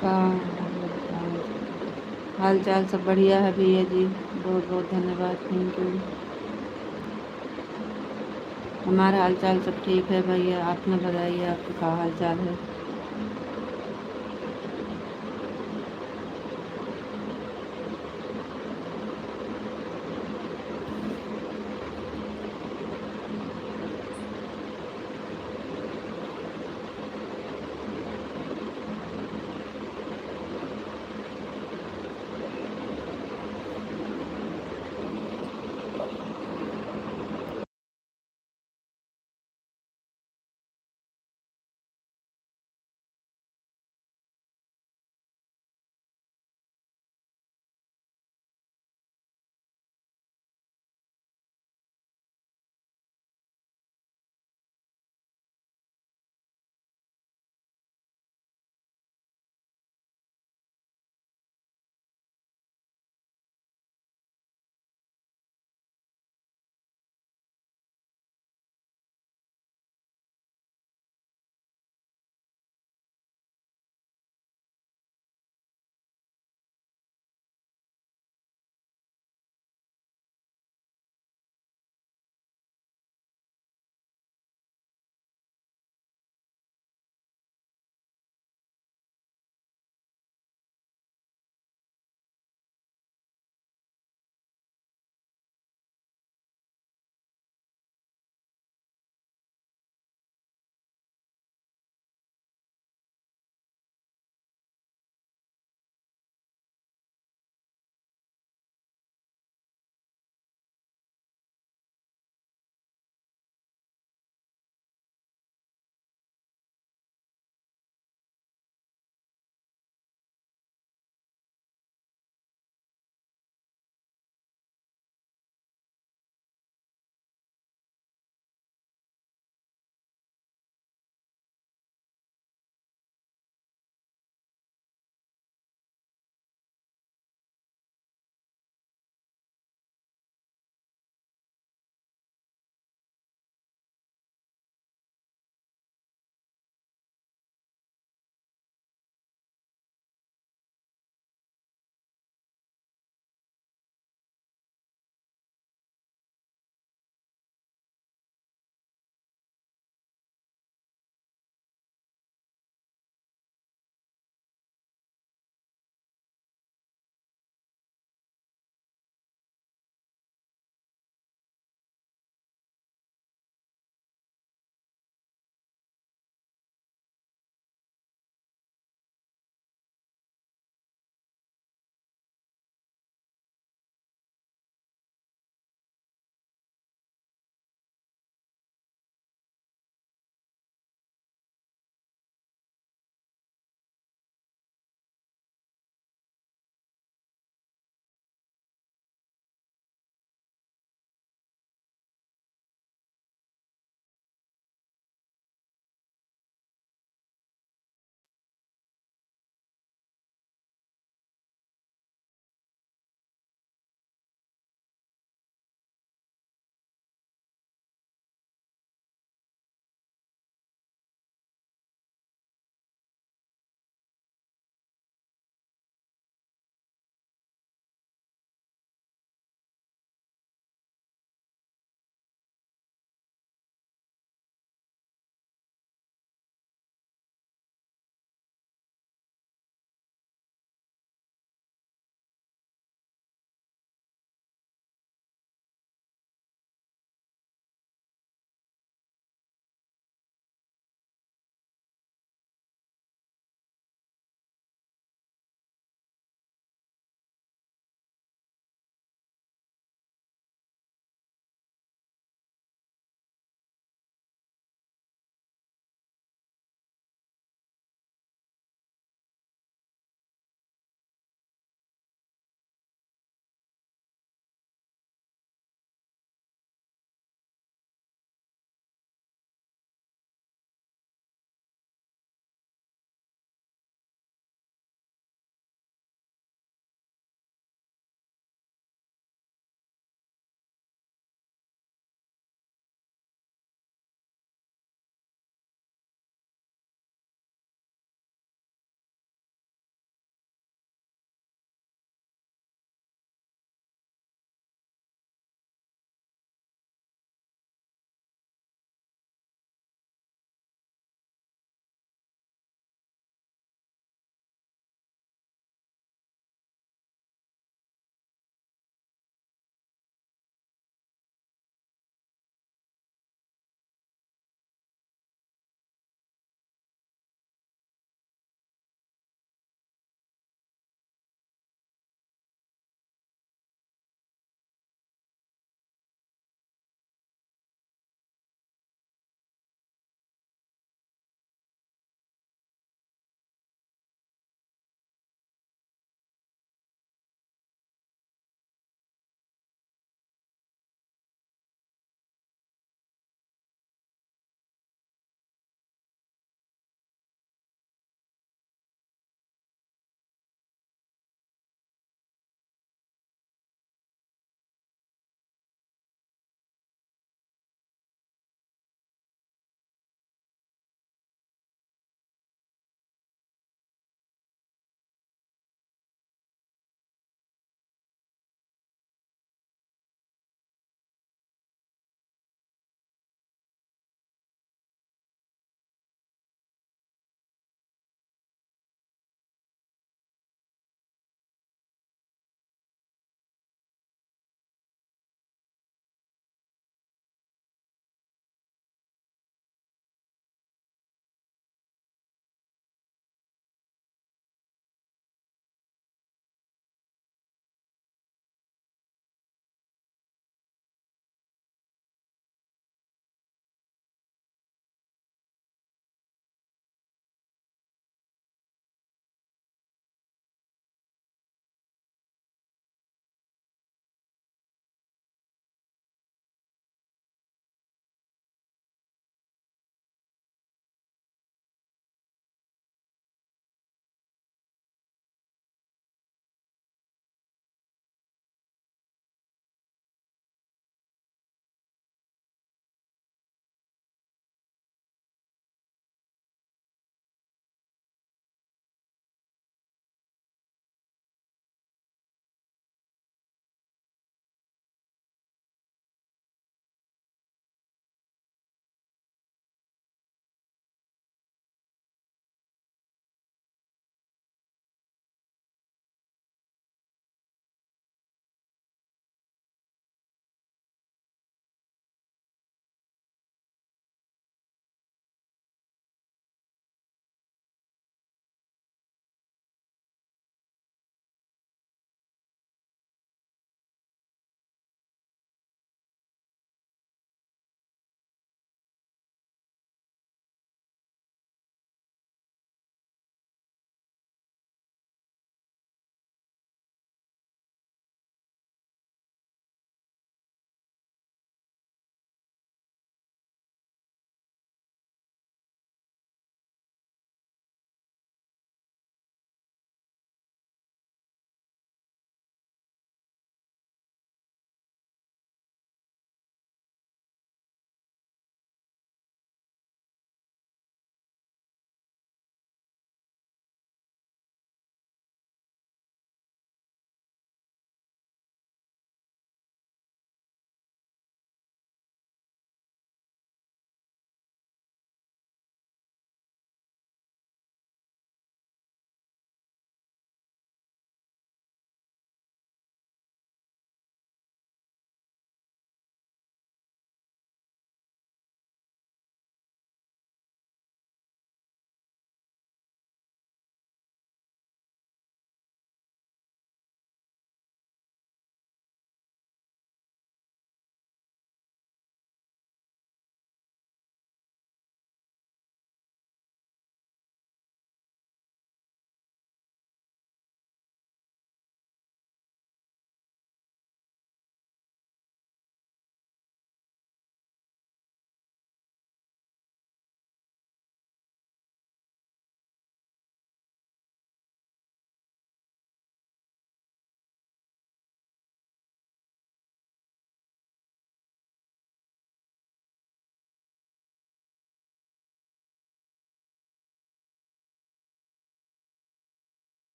कहाँ मतलब हाल चाल सब बढ़िया है भैया जी। बहुत बहुत धन्यवाद, थैंक यू। हमारा हाल चाल सब ठीक है भैया, अपना बताइए आपका क्या हाल चाल है।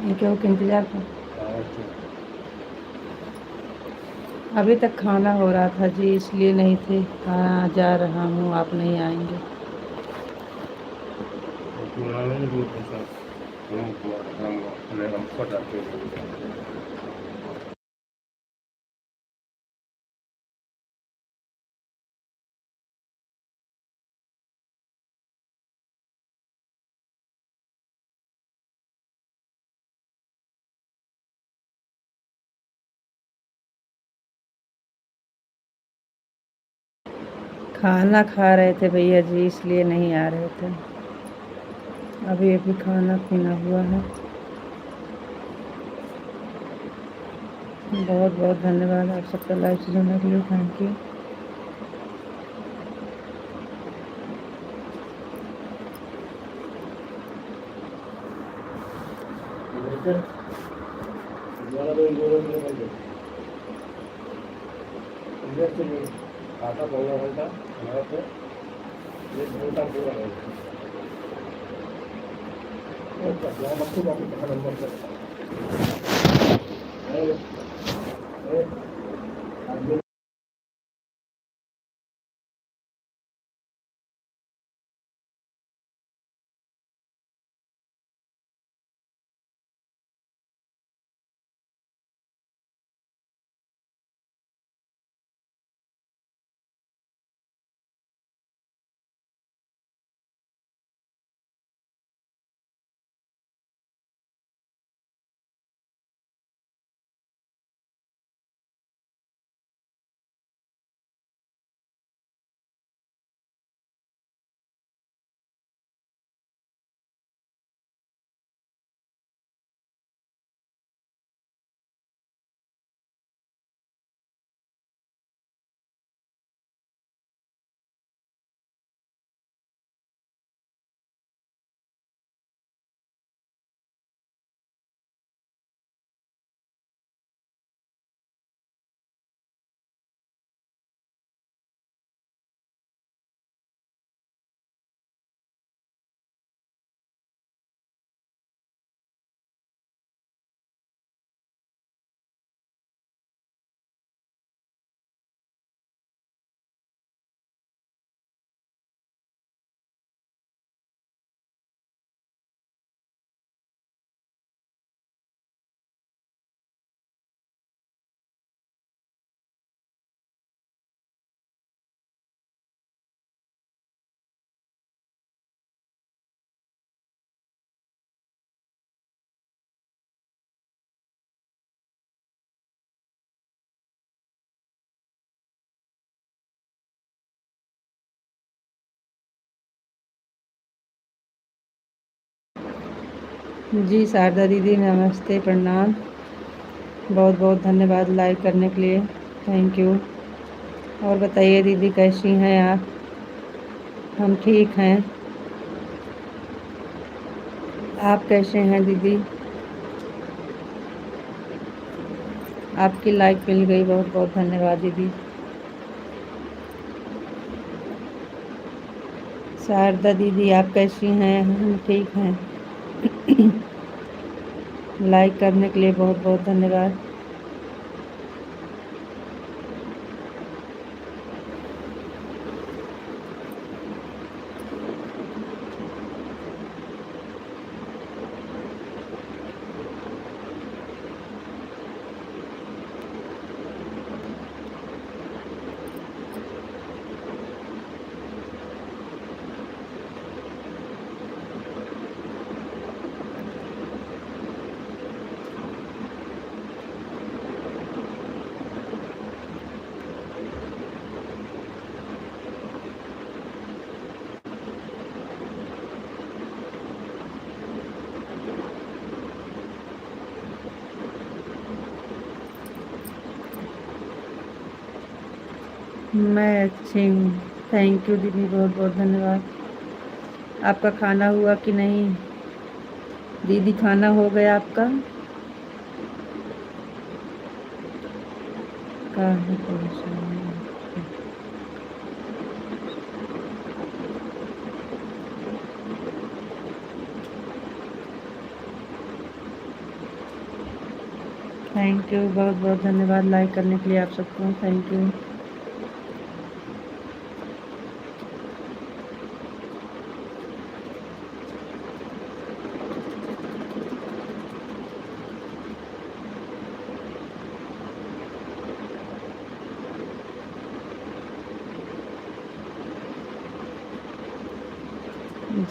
क्यों के इंतज़ार कर। अभी तक खाना हो रहा था जी, इसलिए नहीं थे। हाँ, जा रहा हूँ, आप नहीं आएँगे। खाना खा रहे थे भैया जी, इसलिए नहीं आ रहे थे। अभी अभी खाना पीना हुआ है। बहुत बहुत धन्यवाद आप सबका लाइव से जुड़ने के लिए। Thank you. जी शारदा दीदी नमस्ते, प्रणाम। बहुत बहुत धन्यवाद लाइव करने के लिए। Thank you. और बताइए दीदी कैसी हैं आप? हम ठीक हैं। आप कैसे हैं दीदी? आपकी लाइक मिल गई, बहुत बहुत धन्यवाद दीदी। शारदा दीदी आप कैसी हैं? हम ठीक हैं। लाइक करने के लिए बहुत बहुत धन्यवाद। मैं अच्छी हूँ। थैंक यू दीदी, बहुत बहुत धन्यवाद। आपका खाना हुआ कि नहीं दीदी? खाना हो गया आपका? काहे परेशान है? थैंक यू, बहुत बहुत धन्यवाद लाइक करने के लिए आप सबको, थैंक यू।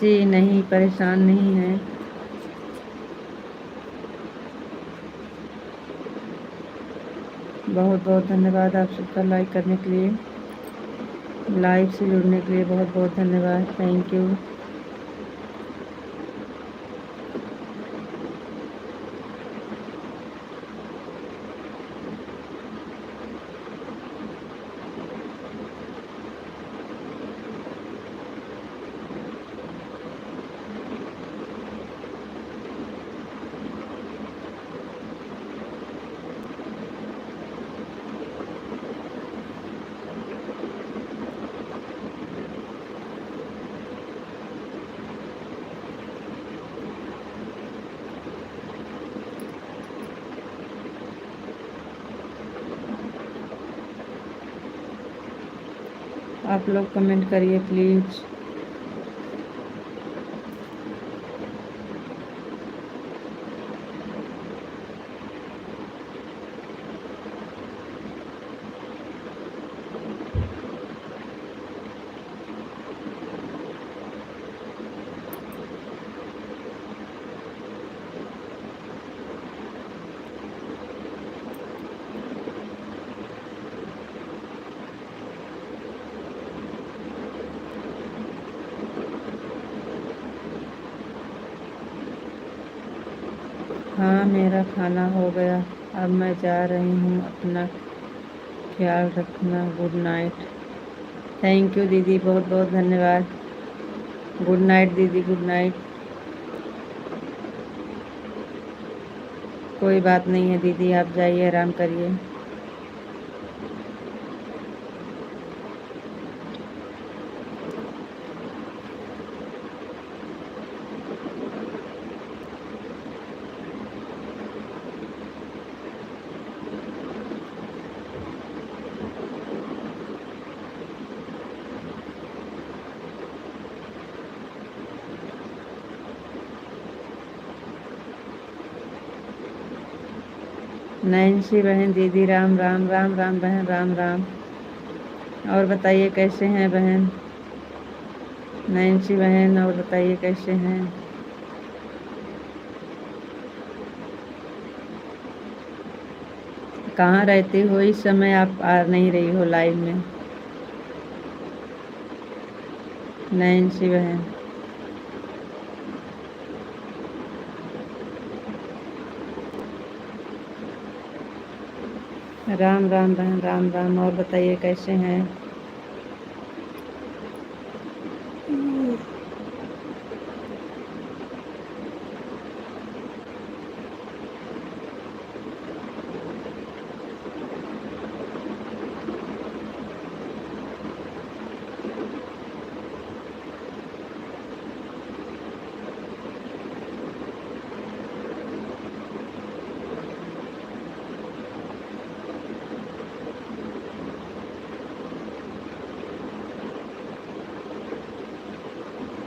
जी नहीं, परेशान नहीं है। बहुत बहुत धन्यवाद आप सबका लाइक करने के लिए, लाइव से जुड़ने के लिए बहुत बहुत धन्यवाद, थैंक यू। आप लोग कमेंट करिए प्लीज़। हाँ, मेरा खाना हो गया, अब मैं जा रही हूँ, अपना ख्याल रखना, गुड नाइट। थैंक यू दीदी, बहुत बहुत धन्यवाद। गुड नाइट दीदी, गुड नाइट। कोई बात नहीं है दीदी, आप जाइए, आराम करिए। नैन्सी बहन, दीदी राम राम, राम राम बहन, राम राम। और बताइए कैसे हैं बहन नैन्सी बहन, और बताइए कैसे हैं। कहाँ रहती हो इस समय, आप आ नहीं रही हो लाइव में नैन्सी बहन। राम राम बहन, राम राम। और बताइए कैसे हैं।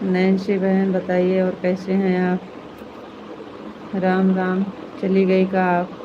नैन्सी बहन बताइए और कैसे हैं आप। राम राम। चली गई का आप।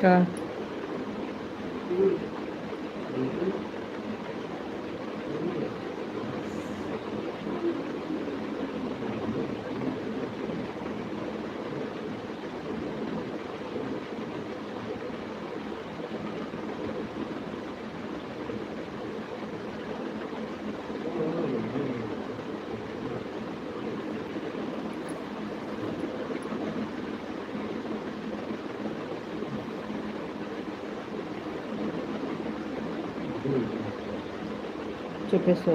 का चुपे सो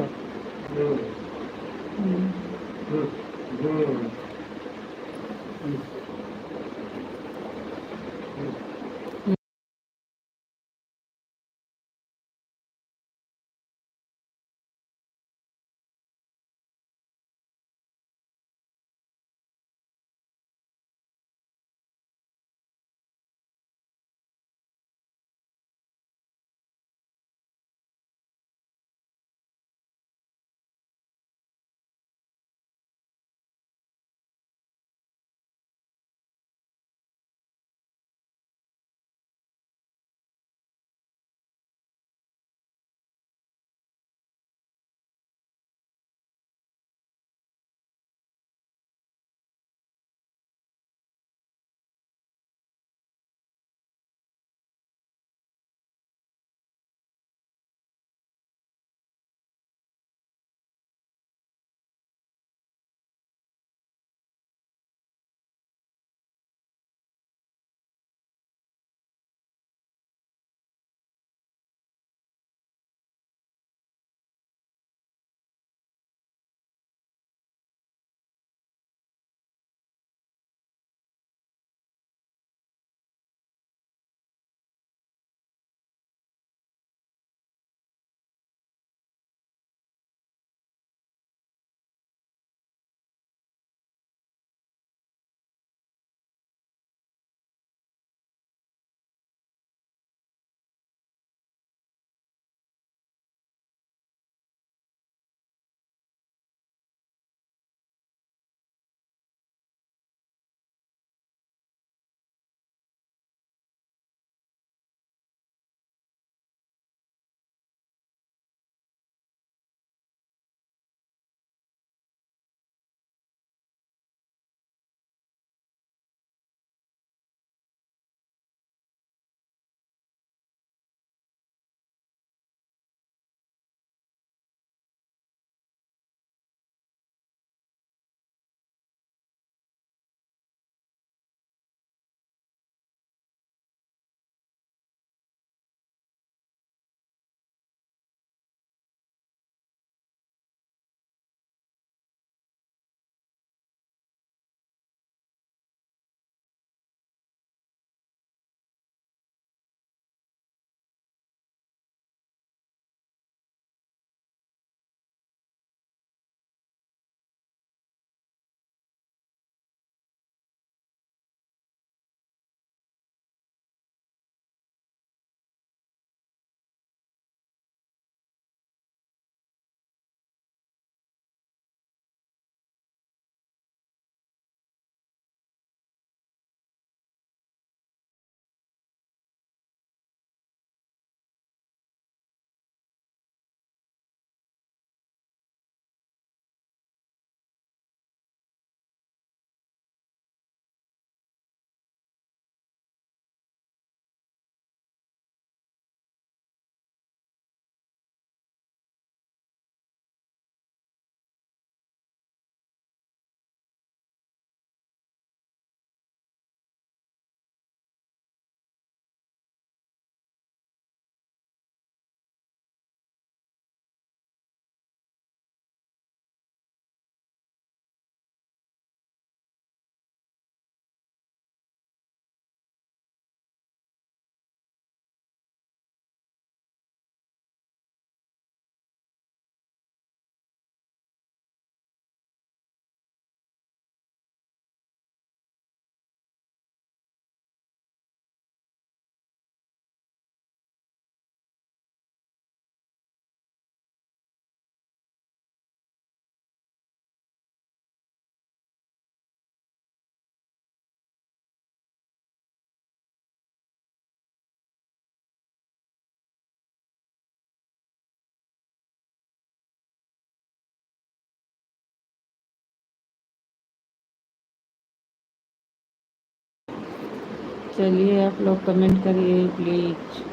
चलिए आप लोग कमेंट करिए प्लीज।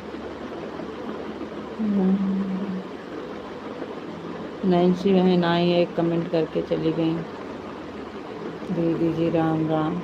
नैन्सी बहन आई, एक कमेंट करके चली गई। दीदी जी राम राम।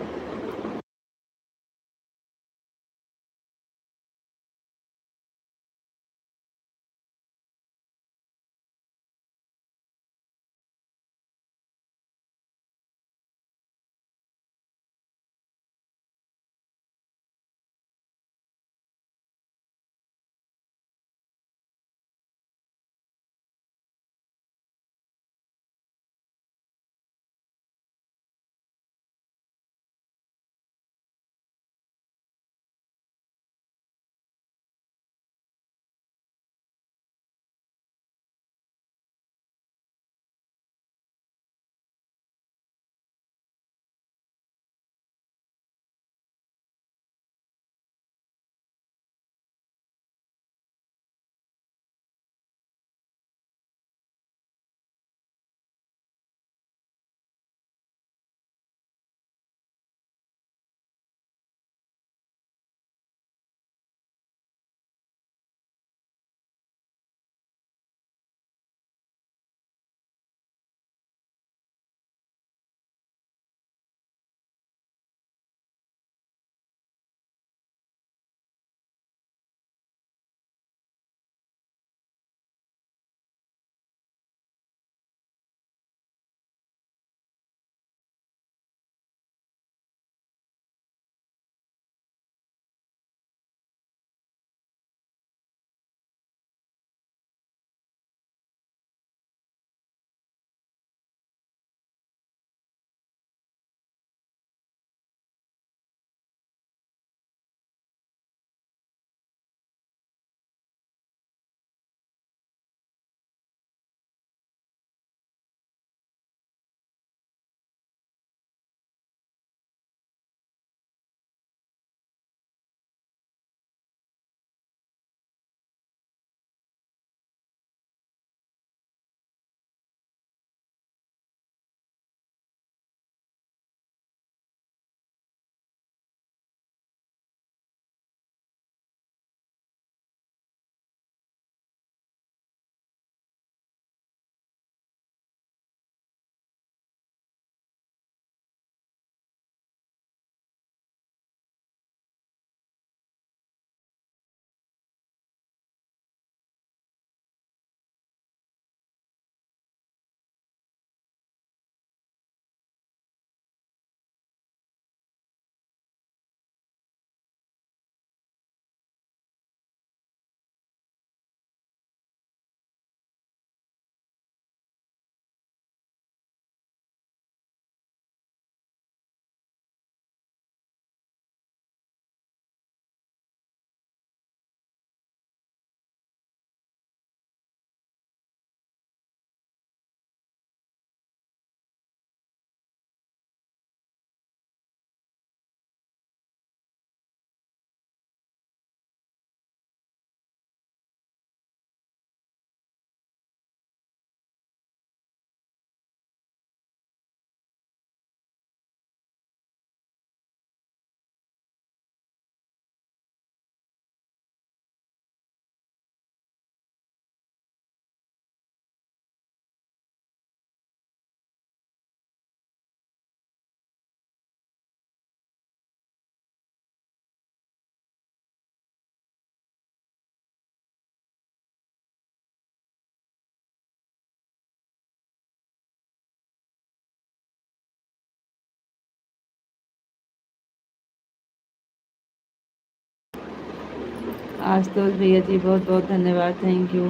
आशुतोष भैया जी बहुत बहुत धन्यवाद, थैंक यू।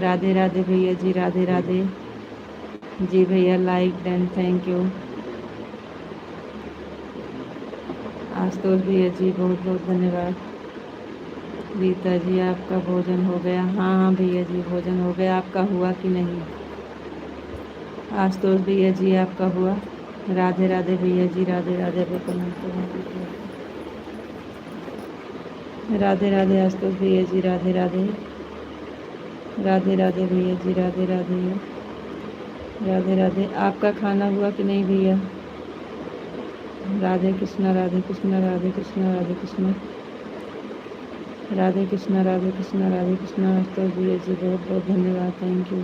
राधे राधे भैया जी, राधे राधे जी भैया, like done, thank you. Ashutosh भैया जी बहुत बहुत धन्यवाद। रीता जी आपका भोजन हो गया? हाँ हाँ भैया जी भोजन हो गया, आपका हुआ कि नहीं? आशुतोष भैया जी आपका हुआ? राधे राधे भैया जी, राधे राधे। राधे राधे आशुतोष भैया जी, राधे राधे। राधे राधे भैया जी, राधे राधे। राधे राधे। आपका खाना हुआ कि नहीं भैया? राधे कृष्णा राधे कृष्णा राधे कृष्णा राधे कृष्णा राधे कृष्णा राधे कृष्णा राधे कृष्णा। तो जी जी बहुत बहुत धन्यवाद, थैंक यू।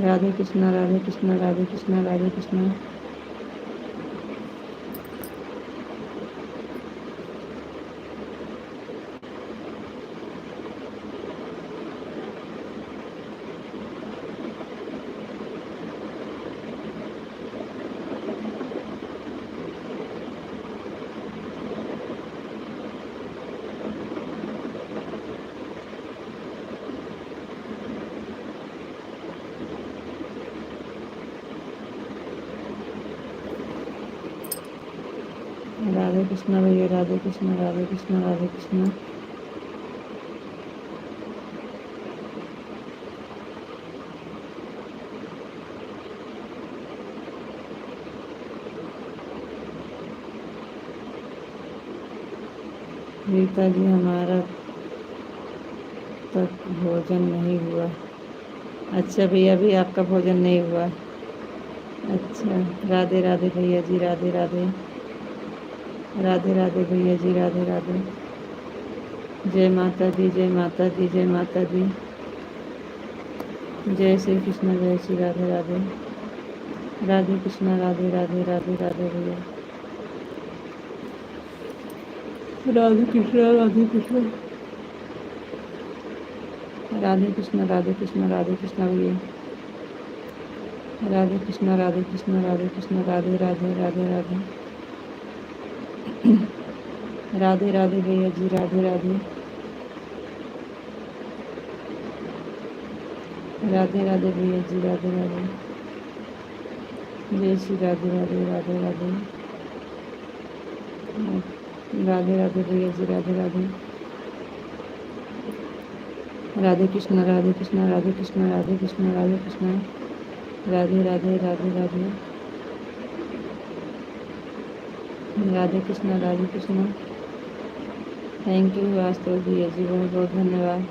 राधे कृष्णा राधे कृष्णा राधे कृष्णा राधे कृष्णा। राधे कृष्णा भैया, राधे कृष्णा राधे कृष्णा राधे कृष्णा। रीता जी हमारा तक भोजन नहीं हुआ। अच्छा भैया, अभी आपका भोजन नहीं हुआ। अच्छा, राधे राधे भैया जी, राधे राधे राधे राधे भैया जी, राधे राधे। जय माता दी, जय माता दी, जय माता दी। जय श्री कृष्ण, जय श्री राधे राधे। राधे कृष्णा राधे राधे राधे राधे भैया। राधे कृष्णा राधे कृष्णा राधे कृष्णा राधे कृष्णा राधे कृष्णा भैया। राधे कृष्णा राधे कृष्णा राधे कृष्णा राधे राधे राधे राधे। राधे राधे भैया जी, राधे राधे राधे राधे भैया जी, राधे राधे। जय श्री राधे राधे राधे राधे राधे राधे भैया जी, राधे राधे। राधे कृष्णा राधे कृष्णा राधे कृष्णा राधे कृष्णा राधे कृष्णा। राधे राधे राधे राधे। राधे कृष्णा राधे कृष्णा। थैंक यू वास्तव भैया जी, बहुत बहुत धन्यवाद।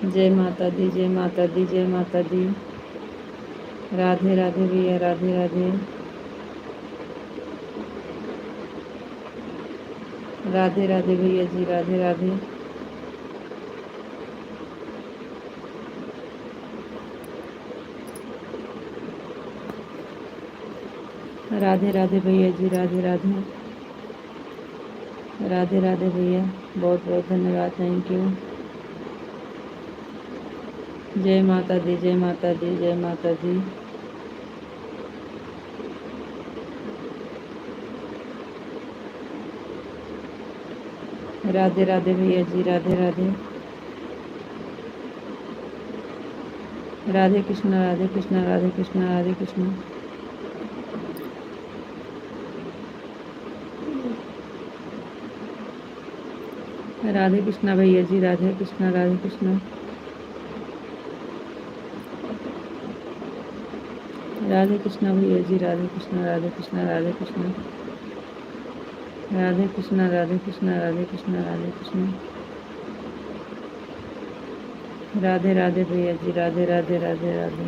जय माता दी, जय माता दी, जय माता दी। राधे राधे भैया, राधे राधे राधे राधे भैया जी, राधे राधे। राधे राधे भैया जी, राधे राधे राधे राधे भैया, बहुत बहुत धन्यवाद, थैंक यू। जय माता दी, जय माता दी, जय माता दी। राधे राधे भैया जी, राधे राधे। राधे कृष्णा राधे कृष्णा राधे कृष्णा राधे कृष्णा। राधे कृष्णा भैया जी, राधे कृष्णा राधे कृष्णा। राधे कृष्णा भैया जी, राधे कृष्णा राधे कृष्णा राधे कृष्णा। राधे कृष्णा राधे कृष्णा राधे कृष्णा राधे कृष्णा। राधे राधे भैया जी, राधे राधे राधे राधे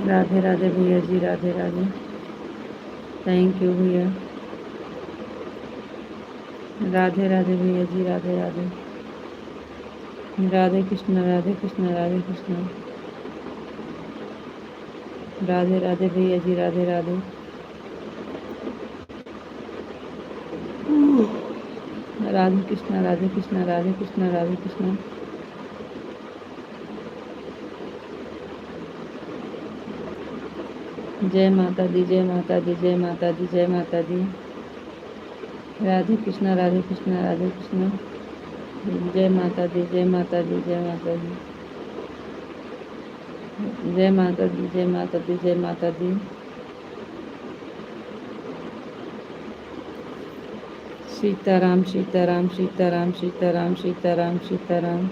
राधे राधे भैया जी, राधे राधे। थैंक यू भैया। राधे राधे भैया जी, राधे राधे। राधे कृष्णा राधे कृष्णा राधे कृष्णा। राधे राधे भैया जी, राधे राधे। राधे कृष्णा राधे कृष्णा राधे कृष्णा राधे कृष्णा। जय माता दी, जय माता दी, जय माता दी, जय माता दी। राधे कृष्णा राधे कृष्णा राधे कृष्णा। जय माता दी, जय माता दी, जय माता दी। जय माता दी, जय माता दी, जय माता दी। सीताराम सीताराम सीताराम सीताराम सीताराम सीताराम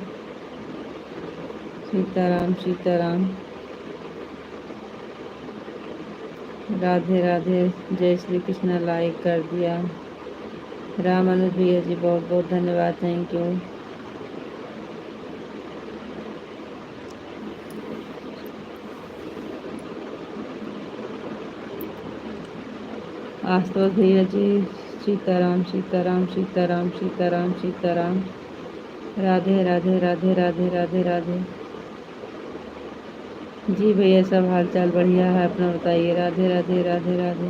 सीताराम सीताराम। राधे राधे। जय श्री कृष्ण लाइक कर दिया। राम अनुज भैया जी बहुत बहुत धन्यवाद, थैंक यू। आशुतोष भैया जी सीताराम सीताराम सीताराम सीताराम सीताराम। राधे राधे राधे राधे राधे राधे। जी भैया सब हाल चाल बढ़िया है, अपना बताइए। राधे राधे राधे राधे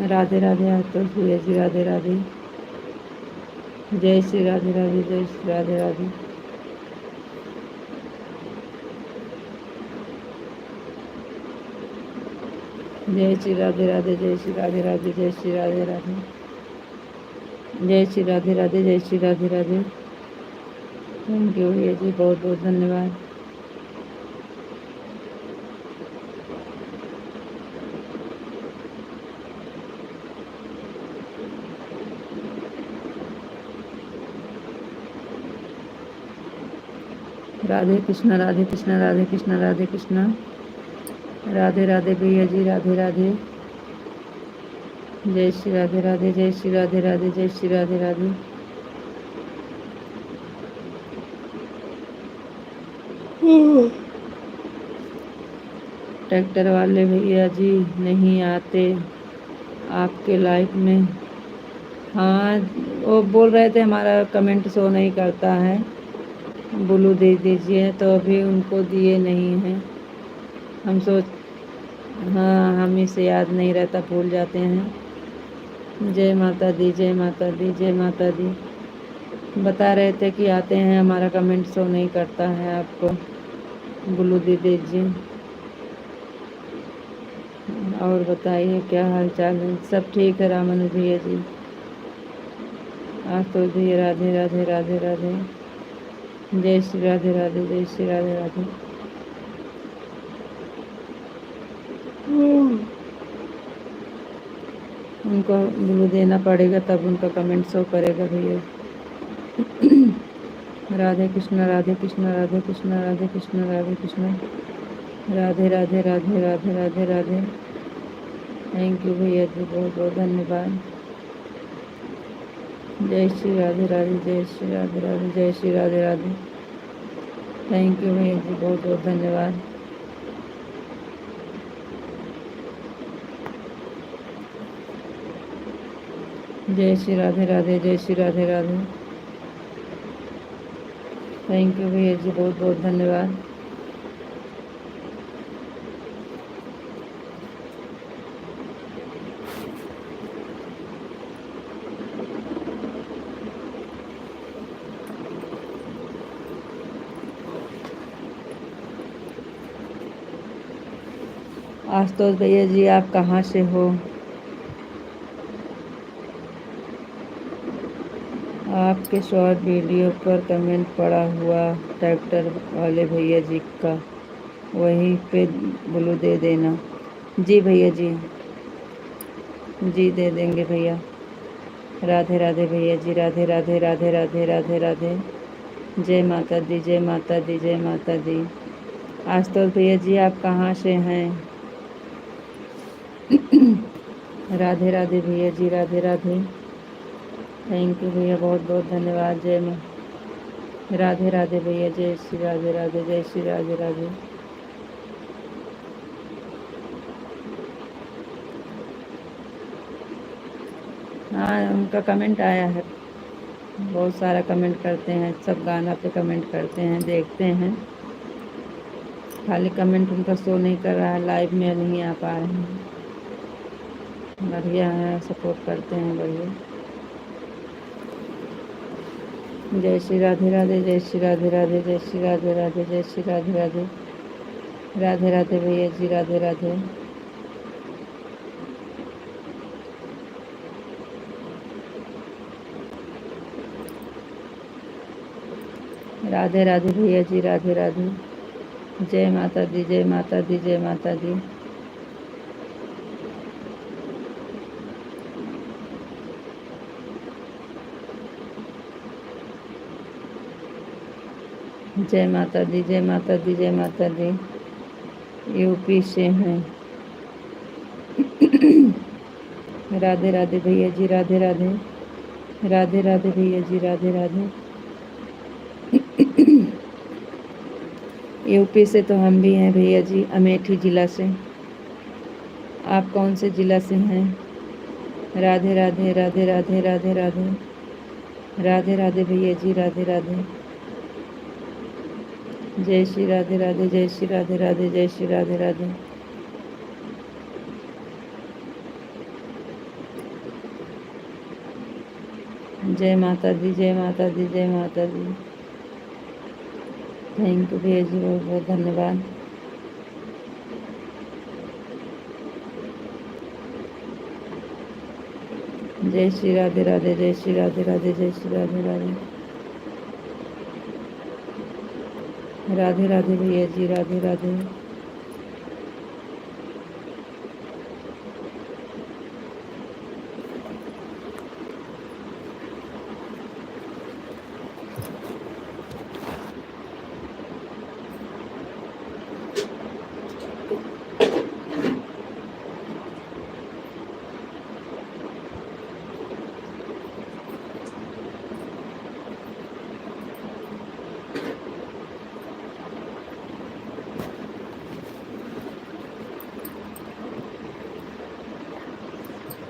राधे राधे। आशुतोष भैया जी राधे राधे। जय श्री राधे राधे जय श्री राधे राधे। जय श्री राधे राधे जय श्री राधे राधे जय श्री राधे राधे। जय श्री राधे राधे जय श्री राधे राधे। थैंक यू भैया जी, बहुत बहुत धन्यवाद। राधे कृष्णा राधे कृष्णा राधे कृष्णा राधे कृष्णा। राधे राधे भैया जी राधे राधे। जय श्री राधे राधे जय श्री राधे राधे जय श्री राधे राधे। ट्रैक्टर वाले भैया जी नहीं आते आपके लाइफ में। हाँ, वो बोल रहे थे हमारा कमेंट शो नहीं करता है, ब्लू दे दीजिए, तो अभी उनको दिए नहीं हैं। हम सोच हाँ, हम इसे याद नहीं रहता, भूल जाते हैं। जय माता दी जय माता दी जय माता दी। बता रहे थे कि आते हैं, हमारा कमेंट शो नहीं करता है, आपको ब्लू दे दीजिए। और बताइए क्या हाल चाल है? सब ठीक है रामानुज भैया जी। आज तो भी राधे राधे राधे राधे। जय श्री राधे राधे जय श्री राधे राधे। उनको ब्लू देना पड़ेगा तब उनका कमेंट शो करेगा भैया। राधे कृष्णा राधे कृष्णा राधे कृष्णा राधे कृष्णा राधे कृष्णा। राधे राधे राधे राधे राधे राधे। थैंक यू भैया जी, बहुत बहुत धन्यवाद। जय श्री राधे राधे जय श्री राधे राधे जय श्री राधे राधे। थैंक यू भैया जी, बहुत बहुत धन्यवाद। जय श्री राधे राधे जय श्री राधे राधे। थैंक यू भैया जी, बहुत बहुत धन्यवाद। आशुतोष भैया जी आप कहाँ से हो? आपके शॉर्ट वीडियो पर कमेंट पड़ा हुआ ट्रैक्टर वाले भैया जी का, वहीं पे ब्लू दे देना। जी भैया जी, जी दे देंगे भैया। राधे राधे भैया जी राधे राधे राधे राधे राधे राधे। जय माता दी जय माता दी जय माता दी। आशुतोष भैया जी आप कहाँ से हैं? राधे राधे भैया जी राधे राधे। थैंक यू भैया, बहुत बहुत धन्यवाद। जय माँ राधे राधे भैया। जय श्री राधे राधे जय श्री राधे राधे। हाँ, उनका कमेंट आया है, बहुत सारा कमेंट करते हैं, सब गाना पे कमेंट करते हैं, देखते हैं। खाली कमेंट उनका शो नहीं कर रहा है, लाइव में नहीं आ पा रहे हैं। बढ़िया है, सपोर्ट करते हैं, बढ़िया। जय श्री राधे राधे जय श्री राधे राधे जय श्री राधे राधे जय श्री राधे राधे। राधे राधे भैया जी राधे राधे। राधे राधे भैया जी राधे राधे। जय माता दी जय माता दी जय माता दी। जय माता दी जय माता दी जय माता दी। यूपी से हैं। राधे राधे भैया जी, राधे राधे। राधे राधे भैया जी, राधे राधे। यूपी से तो हम भी हैं भैया जी, अमेठी ज़िला से। आप कौन से ज़िला से हैं? राधे राधे, राधे राधे, राधे राधे। राधे राधे भैया जी, राधे राधे। जय श्री राधे राधे, जय श्री राधे राधे, जय श्री राधे राधे। जय माता दी, जय माता दी, जय माता दी। थैंक यू भैया जी, बहुत बहुत धन्यवाद। जय श्री राधे राधे, जय श्री राधे राधे, जय श्री राधे राधे। राधे राधे भैया जी, राधे राधे।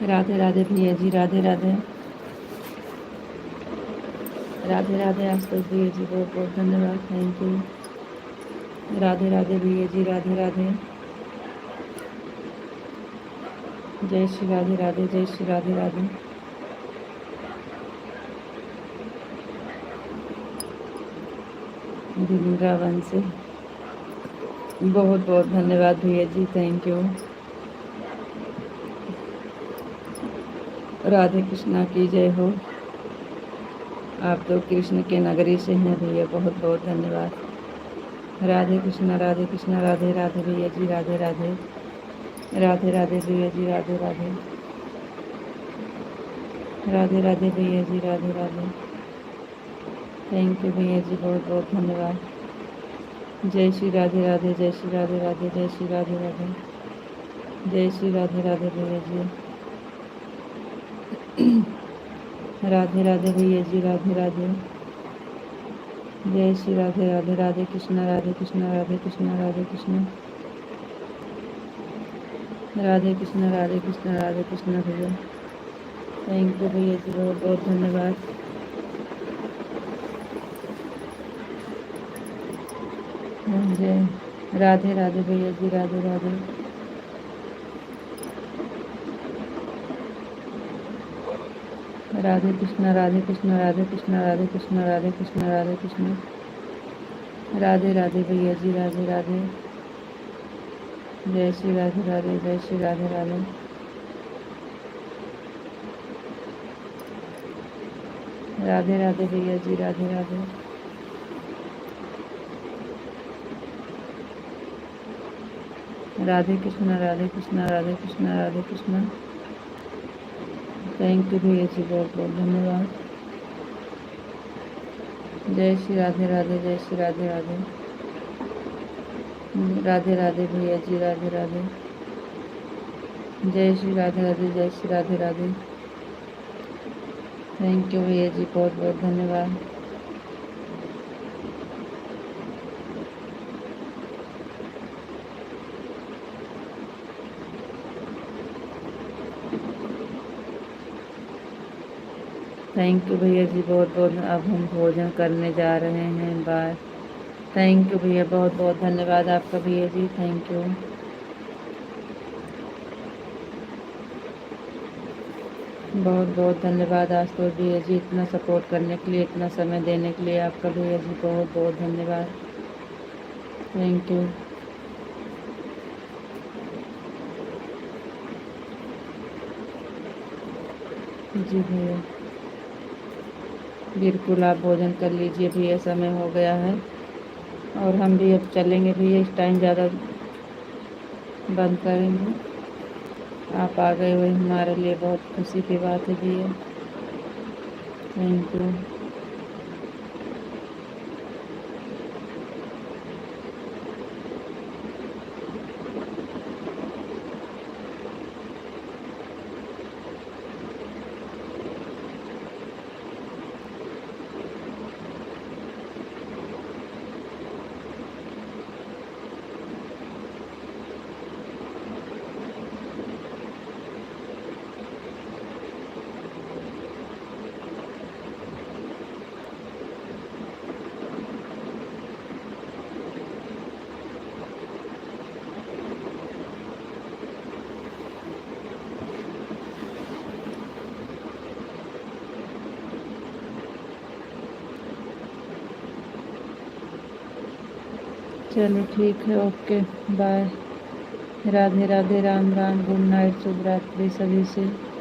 राधे राधे भैया जी, राधे राधे। राधे राधे आशुतोष भैया जी, बहुत बहुत धन्यवाद, थैंक यू। राधे राधे भैया जी, राधे राधे। जय श्री राधे राधे, जय श्री राधे राधे। वृंदावन से बहुत बहुत धन्यवाद भैया जी, थैंक यू। राधे कृष्णा की जय हो। आप तो कृष्ण के नगरी से हैं भैया, बहुत बहुत धन्यवाद। राधे कृष्णा, राधे कृष्णा, राधे राधे भैया जी, राधे राधे। राधे राधे भैया जी, राधे राधे। राधे राधे भैया जी, राधे राधे। थैंक यू भैया जी, बहुत बहुत धन्यवाद। जय श्री राधे राधे, जय श्री राधे राधे, जय श्री राधे राधे। जय श्री राधे राधे भैया जी। राधे राधे भैया जी, राधे राधे। जय श्री राधे राधे, राधे कृष्णा, राधे कृष्णा, राधे कृष्णा, राधे कृष्णा। राधे कृष्णा, राधे कृष्णा, राधे कृष्णा भैया। थैंक यू भैया जी, बहुत बहुत धन्यवाद। जय राधे राधे भैया जी, राधे राधे। राधे कृष्णा, राधे कृष्णा, राधे कृष्णा, राधे कृष्णा, राधे कृष्णा, राधे कृष्णा। राधे राधे भैया जी, राधे राधे। जय श्री राधे राधे, जय श्री राधे राधे। राधे राधे भैया जी, राधे राधे। राधे कृष्णा, राधे कृष्णा, राधे कृष्णा, राधे कृष्णा। थैंक यू भैया जी, बहुत बहुत धन्यवाद। जय श्री राधे राधे, जय श्री राधे राधे। राधे राधे भैया जी, राधे राधे। जय श्री राधे राधे, जय श्री राधे राधे। थैंक यू भैया जी, बहुत बहुत धन्यवाद। थैंक यू भैया जी, बहुत बहुत। अब हम भोजन करने जा रहे हैं, बाय। थैंक यू भैया, बहुत बहुत धन्यवाद आपका भैया जी, थैंक यू। बहुत बहुत धन्यवाद आशुतोष भैया जी, इतना सपोर्ट करने के लिए, इतना समय देने के लिए आपका भैया जी, बहुत बहुत धन्यवाद, थैंक यू। जी भैया, बिल्कुल आप भोजन कर लीजिए भैया, समय हो गया है और हम भी अब चलेंगे भैया, इस टाइम ज़्यादा बंद करेंगे। आप आ गए हुए हमारे लिए बहुत खुशी की बात है भैया, थैंक यू। चलो ठीक है, okay, bye. Radhe Radhe, Ram Ram, good night, शुभ रात्रि सभी से।